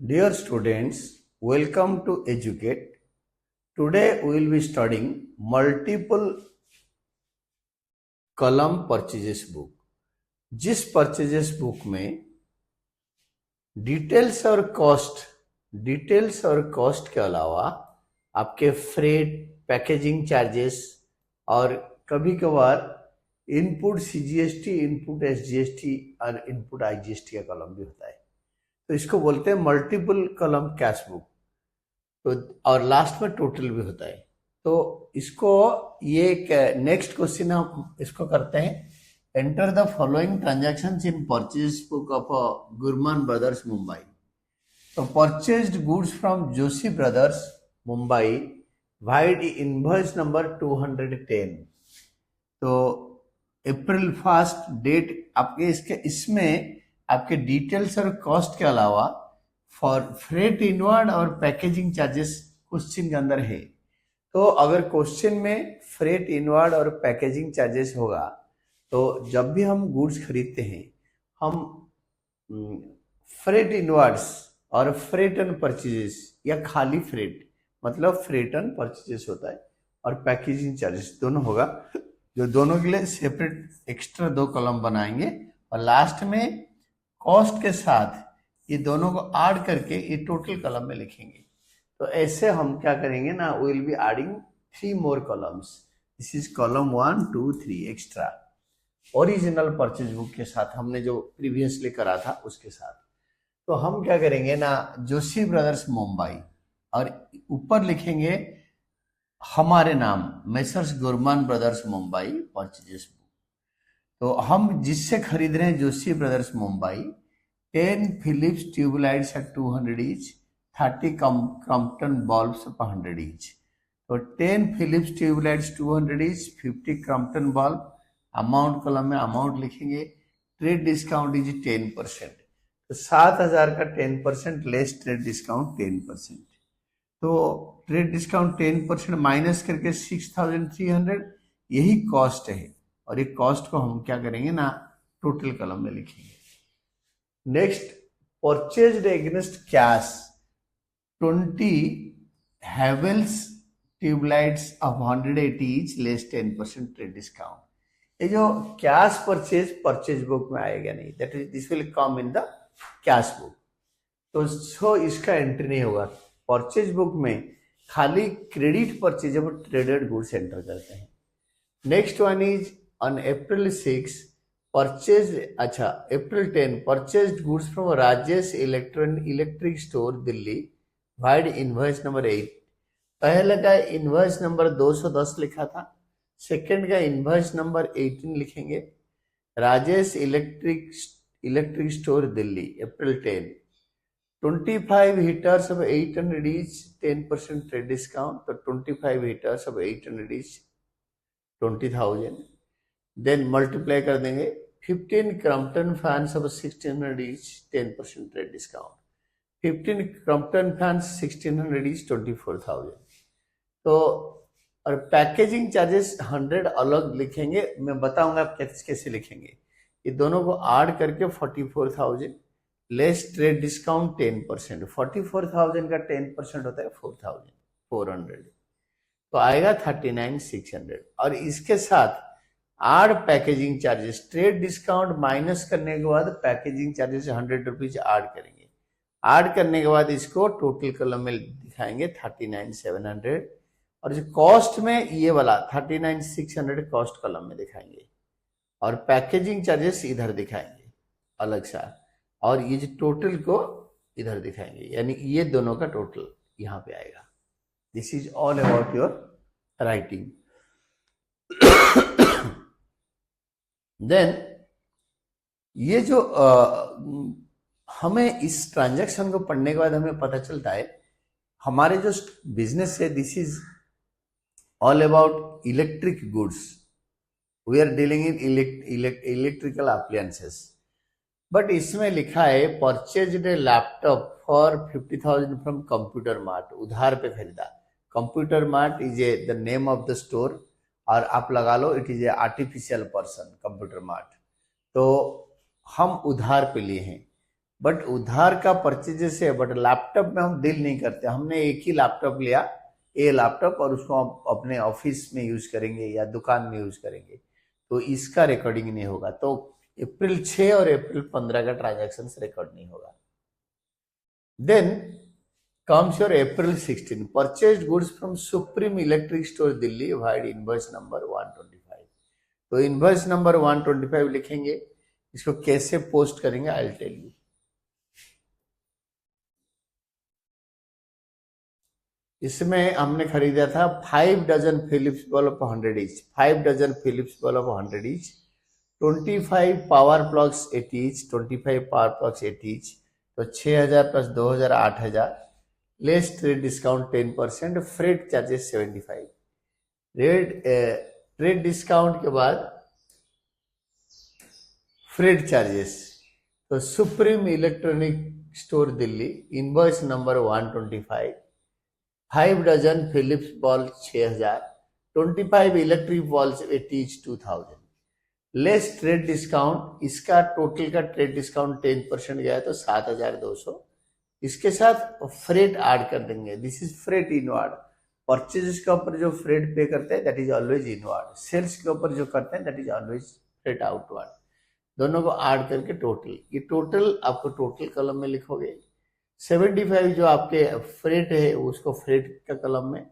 Dear students, welcome to Educate. Today we will be studying multiple column purchases book. जिस purchases book में details और cost के अलावा आपके फ्रेट, पैकेजिंग चार्जेस और कभी कभार इनपुट सीजीएसटी, इनपुट एसजीएसटी और इनपुट आईजीएसटी का कॉलम भी होता है, तो इसको बोलते हैं मल्टीपल कॉलम कैश बुक। तो और लास्ट में टोटल भी होता है। तो इसको ये नेक्स्ट क्वेश्चन हम इसको करते हैं। Enter the following transactions in purchase book of Gurman brothers Mumbai. तो purchased goods from Joshi brothers Mumbai vide invoice number 210। तो अप्रैल 1 डेट आपके इसमें आपके डिटेल्स और कॉस्ट के अलावा फॉर फ्रेट इनवर्ड और पैकेजिंग चार्जेस क्वेश्चन के अंदर है। तो अगर क्वेश्चन में फ्रेट इनवर्ड और पैकेजिंग चार्जेस होगा तो जब भी हम गुड्स खरीदते हैं हम फ्रेट इनवर्ड्स और फ्रेट एंड परचेजेस या खाली फ्रेट मतलब फ्रेट एंड परचेजेस होता है और पैकेजिंग चार्जेस दोनों होगा, जो दोनों के लिए सेपरेट एक्स्ट्रा 2 कॉलम बनाएंगे और लास्ट में कॉस्ट के साथ ये दोनों को ऐड करके ये टोटल कॉलम में लिखेंगे। तो ऐसे हम क्या करेंगे ना, we will be adding 3 more columns. This is column 1 2 3 extra original purchase book के साथ, हमने जो प्रीवियसली करा था उसके साथ। तो हम क्या करेंगे ना, जोशी ब्रदर्स मुंबई और ऊपर लिखेंगे हमारे नाम messrs Gurman brothers Mumbai purchases book. तो हम जिससे खरीद रहे हैं Joshi brothers Mumbai 10 Philips tubelights at 200 each, 30 Crompton bulbs 100 each. तो 10 Philips tubelights 200 each, 50 Crompton bulb. Amount column में अमाउंट लिखेंगे। Trade discount is 10%। तो 7,000 का 10% लेस ट्रेड डिस्काउंट 10%। तो ट्रेड डिस्काउंट 10% माइनस करके 6,300 यही कॉस्ट है और ये कॉस्ट को हम क्या करेंगे ना टोटल कॉलम में लिखेंगे। Next, purchased against cash 20 Havells tubelights of 180 each less 10% trade discount. ये जो कैश परचेज बुक में आएगा नहीं, that is this will come in the cash book. तो सो इसका एंट्री नहीं होगा। परचेज बुक में खाली credit purchasable traded goods enter करते हैं। Next one is on April 6 April 10 purchased goods from Rajesh electric store Delhi wide invoice number 8। पहले का इनवॉइस नंबर 210 लिखा था, सेकंड का इनवॉइस नंबर 18 लिखेंगे। Rajesh electric store Delhi April 10, 25 heaters of 800 each, 10% trade discount. तो 25 heaters of 800 each 20,000। Then multiply कर देंगे। 15 Crompton fans of 1600 each, 10% trade discount. 15 Crompton fans 1600 each 24,000। तो और पैकेजिंग चार्जेस 100 अलग लिखेंगे, मैं बताऊंगा आप कैसे लिखेंगे। ये दोनों को ऐड करके 44,000 लेस ट्रेड डिस्काउंट 10%। 44,000 का 10% होता है 4,400, तो आएगा 39,600। और इसके साथ add packaging charges, trade discount minus करने के बाद पैकेजिंग चार्जेस 100 रुपीज ऐड करेंगे। ऐड करने के बाद इसको टोटल कॉलम में दिखाएंगे 39,700 और जो कॉस्ट में ये वाला 39,600 कॉस्ट कॉलम में दिखाएंगे और पैकेजिंग चार्जेस इधर दिखाएंगे अलग सा और ये जो टोटल को इधर दिखाएंगे, यानी ये दोनों का टोटल यहाँ पे आएगा। This is all about your writing. Then ये जो हमें इस ट्रांजैक्शन को पढ़ने के बाद हमें पता चलता है हमारे जो बिजनेस है this is all about electric goods. We are dealing in electrical appliances. But इसमें लिखा है purchased a laptop for 50,000 from computer mart, उधार पे खरीदा। Computer mart is a the name of the store और आप लगा लो it is a artificial person computer mart. तो हम उधार पे लिए हैं। बट उधार का परचेजेस है, बट लैपटॉप में हम डील नहीं करते। हमने एक ही लैपटॉप लिया, ये लैपटॉप, और उसको हम अपने ऑफिस में यूज करेंगे या दुकान में यूज करेंगे, तो इसका रिकॉर्डिंग नहीं होगा। तो अप्रैल 6 और अप्रैल 15 का ट्रांजैक्शन रिकॉर्ड नहीं होगा। Then comes your April 16, purchased goods from Supreme Electric Store Delhi via invoice number 125। तो इनवॉइस नंबर 125 लिखेंगे, इसको कैसे पोस्ट करेंगे आई विल टेल यू। इसमें हमने खरीदा था 5 dozen Philips bulb 100 each, 5 dozen Philips bulb 100 each, 25 power plugs 80 each, 25 power plugs 80 each, तो 6000 plus 2000 8000, less trade discount 10%, freight charges 75। Trade discount के बाद फ्रेट चार्जेस, तो supreme electronic store Delhi invoice number 125, 5 dozen Philips bulb 6000, 25 electric bulb 80 2000, less trade discount, इसका total का trade discount 10% गया है तो 7200। इसके साथ फ्रेट ऐड कर देंगे, this is freight inward. Purchase के ऊपर जो फ्रेट पे करते हैं that is always inward, sales के ऊपर जो करते हैं that is always freight outward. दोनों को ऐड करके टोटल, ये टोटल आपको टोटल कॉलम में लिखोगे। 75 जो आपके फ्रेट है उसको फ्रेट का कॉलम में,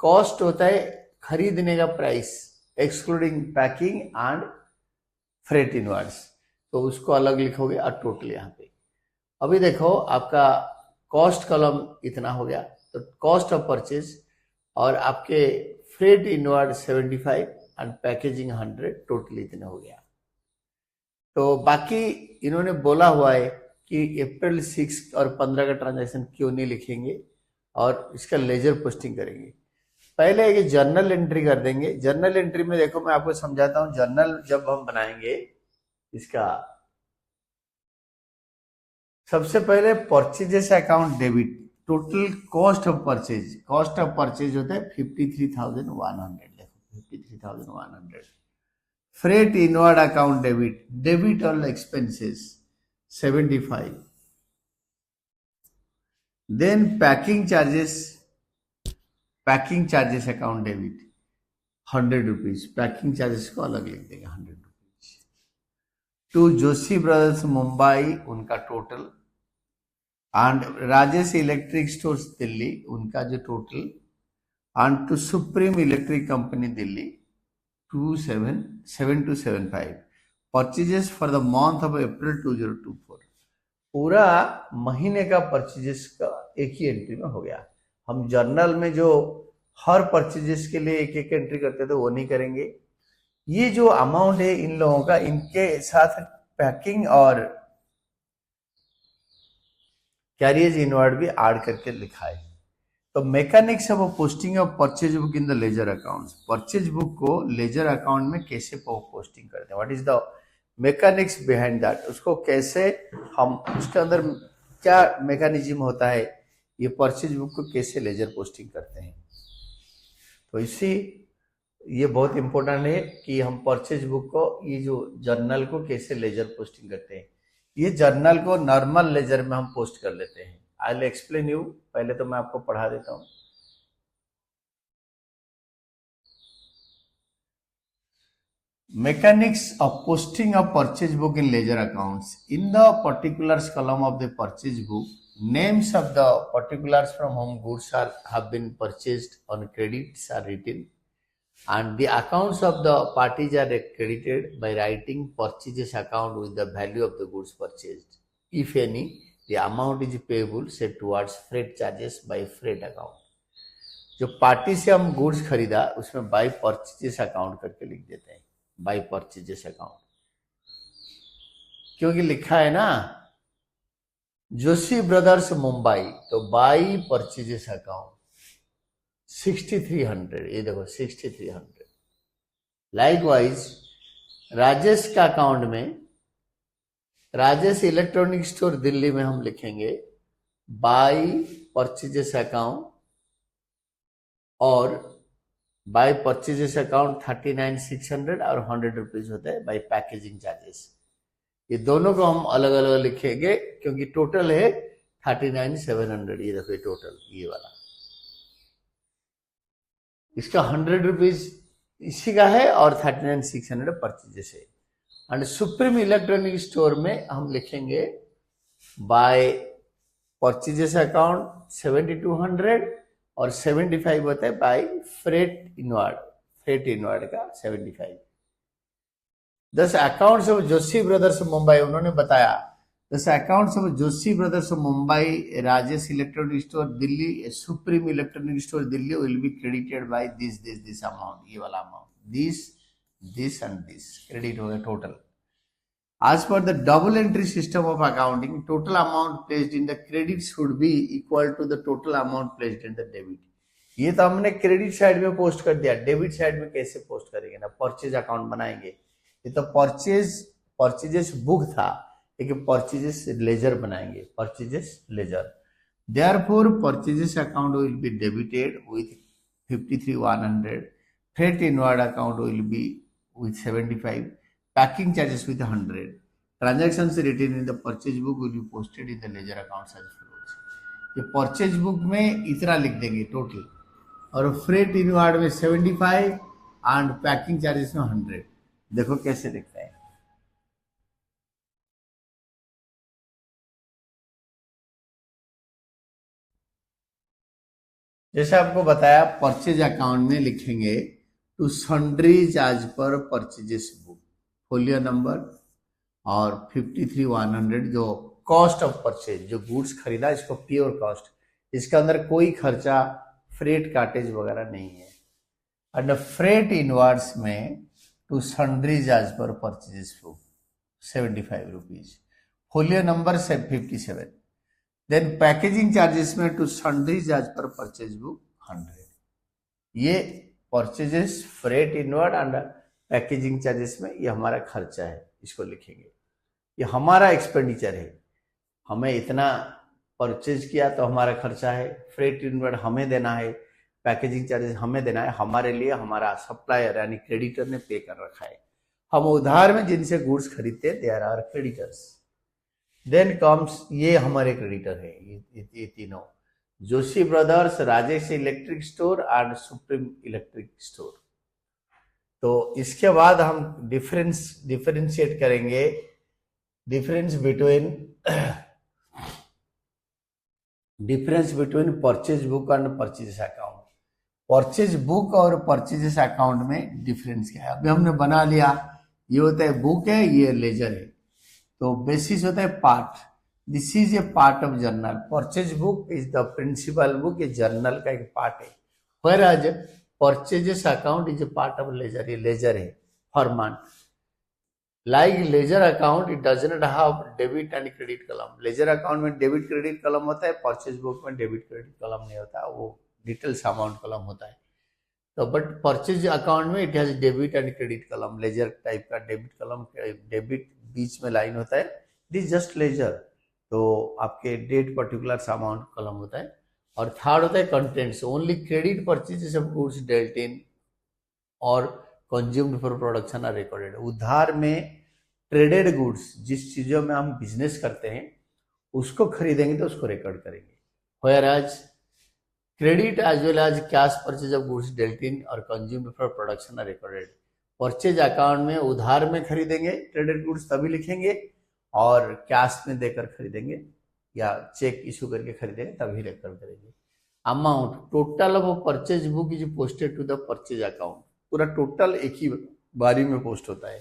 कॉस्ट होता है खरीदने का price excluding packing and freight inwards, तो उसको अलग लिखोगे और टोटल यहाँ पे। अभी देखो आपका कॉस्ट कॉलम इतना हो गया, तो कॉस्ट ऑफ परचेज और आपके freight inward 75 and packaging 100, total इतना हो गया। तो बाकी इन्होंने बोला हुआ है कि अप्रैल 6 और 15 का ट्रांजैक्शन क्यों नहीं लिखेंगे और इसका लेजर पोस्टिंग करेंगे। पहले ये जर्नल एंट्री कर देंगे। जर्नल एंट्री में देखो मैं आपको समझाता हूँ, जर्नल जब हम बनाएंगे इसका, सबसे पहले purchases account debit, total cost of purchase, cost of purchase होता है 53,100, देखो 53,100। Freight inward account debit, debit all expenses 75। Then packing charges, packing charges account debit 100 rupees, packing charges को अलग लिख देंगे 100 rupees. To Joshi brothers Mumbai उनका टोटल, and Rajesh electric stores Delhi उनका जो टोटल, and to supreme electric company Delhi 7275, purchases for the month of April 2024। पूरा महीने का परचेजेस का एक ही एंट्री में हो गया। हम जर्नल में जो हर परचेजेस के लिए एक एक एंट्री करते थे वो नहीं करेंगे। ये जो अमाउंट है इन लोगों का, इनके साथ पैकिंग और कैरियज इनवर्ड भी ऐड करके लिखा है। तो mechanics of posting of purchase book in the ledger accounts, purchase book को लेजर अकाउंट में कैसे पोस्टिंग करते हैं, what is the mechanics behind that, उसको कैसे हम, उसके अंदर क्या मैकेनिज्म होता है, ये परचेज बुक को कैसे लेजर पोस्टिंग करते हैं। तो इसी ये बहुत इंपॉर्टेंट है कि हम परचेज बुक को, ये जो जर्नल को कैसे लेजर पोस्टिंग करते हैं। ये जर्नल को नॉर्मल लेजर में हम पोस्ट कर लेते हैं। आई विल एक्सप्लेन यू, पहले तो मैं आपको पढ़ा देता हूं। Mechanics of posting a purchase book in ledger accounts. In the particulars column of the purchase book, names of the particulars from whom goods have been purchased on credits are written, and the accounts of the parties are credited by writing purchases account with the value of the goods purchased. If any, the amount is payable set towards freight charges by freight account. जो party से हम goods खरीदा उसमें by purchases account करके लिख देते हैं, by purchases account, क्योंकि लिखा है ना जोशी ब्रदर्स मुंबई, तो बाय परचेजेस अकाउंट 6300, ये देखो 6300। लाइकवाइज राजेश का अकाउंट में, राजेश इलेक्ट्रॉनिक स्टोर दिल्ली में हम लिखेंगे बाय परचेजेस अकाउंट, और बाय परचेजेस अकाउंट 39,600 और 100 रुपीज होता है बाय पैकेजिंग चार्जेस। ये दोनों को हम अलग अलग लिखेंगे क्योंकि टोटल है 39,700। ये देखो टोटल ये वाला, इसका 100 रुपीज इसी का है और 39,600 परचेजेस है। एंड सुप्रीम इलेक्ट्रॉनिक स्टोर में हम लिखेंगे बाय परचेजेस अकाउंट 7,200 और 75 होता है बाय फ्रेट इनवर्ड का 75। दस accounts of Joshi brothers Mumbai, उन्होंने बताया दस accounts of Joshi brothers Mumbai, Rajesh electronic store Delhi, supreme electronic store Delhi will be credited by this amount, ये वाला amount, this and this credit हो गया total. As per the double entry system of accounting, total amount placed in the credit should be equal to the total amount placed in the debit। ये तो हमने credit side में post कर दिया, debit side में कैसे post करेंगे ना, परचेज अकाउंट बनाएंगे। ये तो परचेजेस बुक था, लेकिन परचेजेस लेजर बनाएंगे, purchases ledger. Therefore, purchases account will be debited with 53,100, freight inward account will be with 75, packing charges with 100, transactions written in the purchase book will be posted in the ledger accounts as follows। ये purchase book में इतना लिख देंगे total, और freight inward में 75 and packing charges में 100। देखो कैसे लिखते हैं। जैसे आपको बताया, परचेज अकाउंट में लिखेंगे to sundries as per purchases book, folio number और 53,100 जो कॉस्ट ऑफ परचेज, जो गुड्स खरीदा इसको प्योर कॉस्ट, इसके अंदर कोई खर्चा फ्रेट काटेज वगैरह नहीं है। एंड फ्रेट इनवर्ड्स में to sundries as per purchases book 75 rupees, folio number से 57। देन पैकेजिंग चार्जेस में to sundries as per purchase book 100। ये purchases freight inward and packaging charges में ये हमारा खर्चा है, इसको लिखेंगे। ये हमारा एक्सपेंडिचर है, हमें इतना परचेज किया तो हमारा खर्चा है, फ्रेट इनवर्ड हमें देना है, पैकेजिंग चार्जेस हमें देना है, हमारे लिए हमारा सप्लायर यानी क्रेडिटर ने पे कर रखा है। हम उधार में जिनसे गुड्स खरीदते हैं they are our creditors. Then comes, ये हमारे क्रेडिटर है, ये तीनों, Joshi brothers, Rajesh electric store and supreme electric store. तो इसके बाद हम डिफरेंशिएट करेंगे, difference between purchase book and purchase account. Purchase book और परचेज अकाउंट में डिफरेंस क्या है, अभी हमने बना लिया। ये होता है बुक है, ये लेजर है, तो बेसिस होता है part, this is a part of journal. Purchase book is the principal book, ये जर्नल का एक पार्ट है। Whereas purchases account is a part of ledger, ये लेजर है format. Like ledger account it does not have debit and credit column. Ledger account में debit credit column होता है, purchase book में डेबिट क्रेडिट कॉलम नहीं होता, वो details amount column होता है। तो बट परचेज अकाउंट में it has debit and credit column, ledger type का डेबिट कॉलम, डेबिट बीच में लाइन होता है, इट इज जस्ट लेजर। तो आपके डेट पर्टिकुलर अमाउंट कॉलम होता है। और थर्ड होता है contents, only credit purchases of goods dealt in or consumed for production are recorded. उधार में ट्रेडेड गुड्स, जिस चीजों में हम बिजनेस करते हैं उसको खरीदेंगे तो उसको रिकॉर्ड करेंगे। Whereas credit as well as cash purchase of goods dealt in or consumed for production are recorded. Purchase account में उधार में खरीदेंगे ट्रेडेड गुड्स तभी लिखेंगे, और कैश में देकर खरीदेंगे या चेक इशू करके खरीदेंगे तभी रिकॉर्ड करेंगे। Amount total of purchase book is posted to the purchase account, पूरा टोटल एक ही बारी में पोस्ट होता है।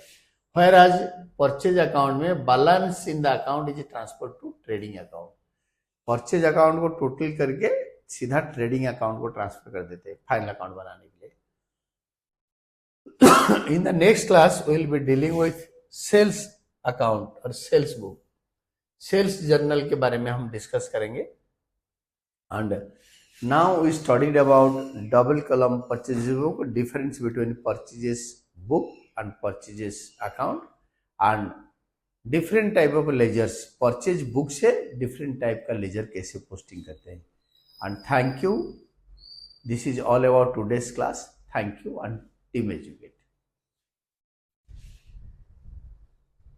व्हेयरएज परचेज अकाउंट में balance in the account is transfer to trading account. Purchase account को टोटल करके सीधा ट्रेडिंग अकाउंट को ट्रांसफर कर देते हैं फाइनल अकाउंट बनाने के लिए। In the next class we will be dealing with sales account और सेल्स बुक, सेल्स जर्नल के बारे में हम डिस्कस करेंगे। And now we studied about double column purchase book, difference between purchases book and purchases account and different type of ledgers. Purchase book से different type का ledger कैसे posting करते हैं। And thank you, this is all about today's class. Thank you and team educate.